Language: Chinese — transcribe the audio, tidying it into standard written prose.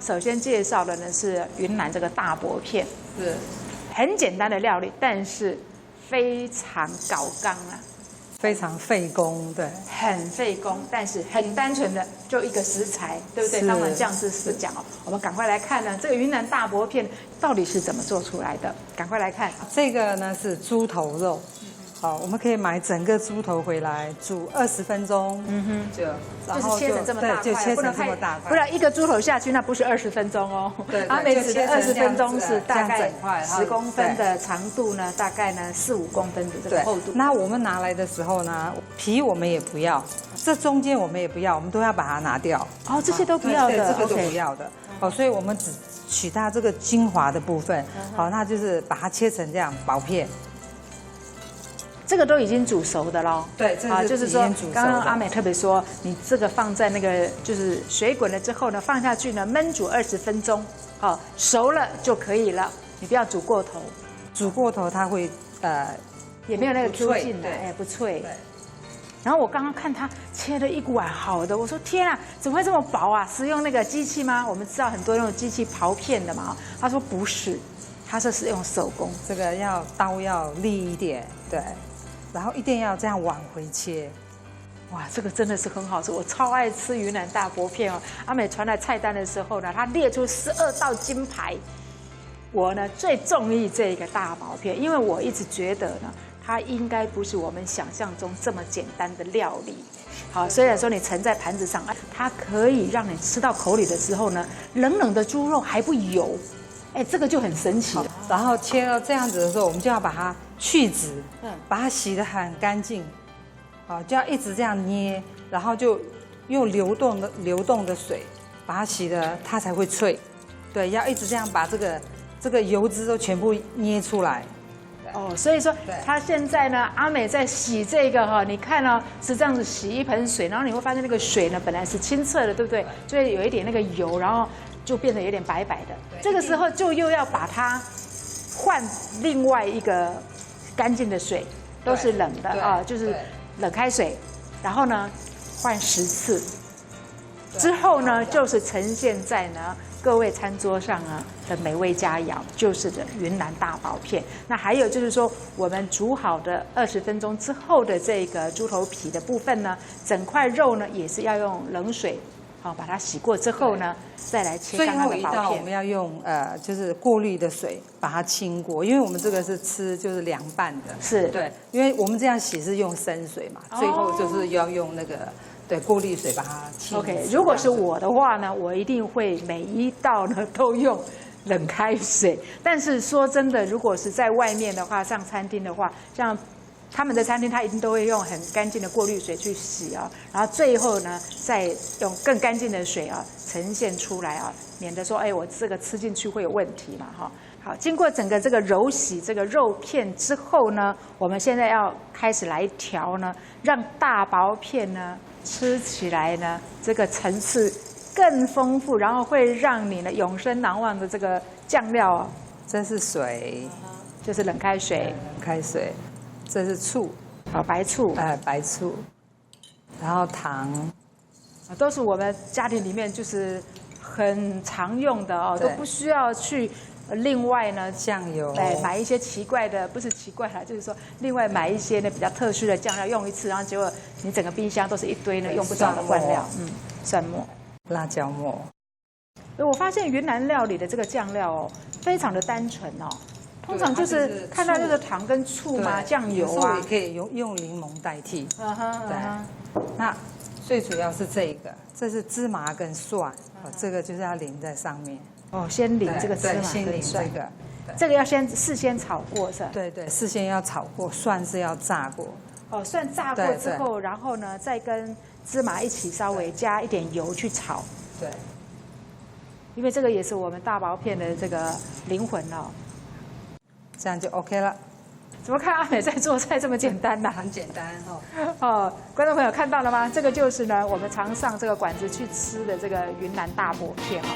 首先介绍的呢是云南这个大薄片，是很简单的料理，但是非常搞纲啊。非常费工，对，很费工，但是很单纯的就一个食材，对不对？是当然酱汁是讲哦，我们赶快来看呢，这个云南大薄片到底是怎么做出来的？赶快来看。这个呢是猪头肉，好，我们可以买整个猪头回来煮20分钟，就是切成这么大块，就切成这么大块，不然一个猪头下去那不是20分钟哦。对，阿美指的20分钟是大概10公分的长度呢，大概呢4、5公分的这个厚度。那我们拿来的时候呢，皮我们也不要，这中间我们也不要，我们都要把它拿掉。哦，这些都不要的，这个都不要的。哦，所以我们只取它这个精华的部分，好，那就是把它切成这样薄片。这个都已经煮熟的喽。对，这是就是说，刚刚阿美特别说，你这个放在那个就是水滚了之后呢，放下去呢焖煮20分钟，好，熟了就可以了。你不要煮过头，煮过头它会也没有那个 Q 劲的，哎，不脆。然后我刚刚看他切了一碗好的，我说天啊，怎么会这么薄啊？是用那个机器吗？我们知道很多那种机器刨片的嘛，他说不是，他说是用手工，这个刀要利一点，对。然后一定要这样往回切，哇，这个真的是很好吃，我超爱吃云南大薄片哦。阿美传来菜单的时候呢，她列出12道金牌，我呢最中意这个大薄片，因为我一直觉得呢，它应该不是我们想象中这么简单的料理。好，虽然说你盛在盘子上，它可以让你吃到口里的时候呢，冷冷的猪肉还不油。哎，这个就很神奇了。然后切到这样子的时候，我们就要把它去籽，把它洗得很干净，好，就要一直这样捏，然后就用流动的水把它洗的，它才会脆。对，要一直这样把这个油脂都全部捏出来。哦，所以说他现在呢，阿美在洗这个哈，你看哦，是这样子洗一盆水，然后你会发现那个水呢本来是清澈的，对不对？就会有一点那个油，然后就变得有点白白的。这个时候就又要把它换另外一个干净的水，都是冷的啊，就是冷开水，然后呢换10次，之后呢就是呈现在呢各位餐桌上啊的美味佳肴，就是的云南大薄片。那还有就是说，我们煮好的20分钟之后的这个猪头皮的部分呢，整块肉呢也是要用冷水。好，把它洗过之后呢，再来切刚刚的薄片。最后一道我们要用就是过滤的水把它清过，因为我们这个是吃就是凉拌的，是对，因为我们这样洗是用生水嘛，最后就是要用那个过滤水把它清。OK， 如果是我的话呢，我一定会每一道呢都用冷开水。但是说真的，如果是在外面的话，上餐厅的话，像他们的餐厅，他一定都会用很干净的过滤水去洗啊，然后最后呢，再用更干净的水啊呈现出来啊，免得说，哎，我这个吃进去会有问题嘛，哈。好，经过整个这个揉洗这个肉片之后呢，我们现在要开始来调呢，让大薄片呢吃起来呢，这个层次更丰富，然后会让你呢永生难忘的这个酱料啊。这是水，就是冷开水，开水。这是醋，好，白醋，白醋，然后糖，都是我们家庭里面就是很常用的哦，都不需要去另外呢酱油，买一些奇怪的，不是奇怪啦，就是说另外买一些呢比较特殊的酱料用一次，然后结果你整个冰箱都是一堆呢用不着的罐料，蒜末、辣椒末。我发现云南料理的这个酱料哦，非常的单纯哦。通常就是看到就是糖跟醋嘛，酱油啊，也可以用柠檬代替。对，那最主要是这个，这是芝麻跟蒜，这个就是要淋在上面。哦，先淋这个芝麻跟蒜，这个要事先炒过是吧？对，事先要炒过，蒜是要炸过。哦，蒜炸过之后，然后呢再跟芝麻一起稍微加一点油去炒。对，因为这个也是我们大薄片的这个灵魂哦。这样就 OK 了。怎么看阿美在做菜这么简单呢？很简单哦。观众朋友看到了吗？这个就是呢，我们常上这个馆子去吃的这个云南大薄片哦。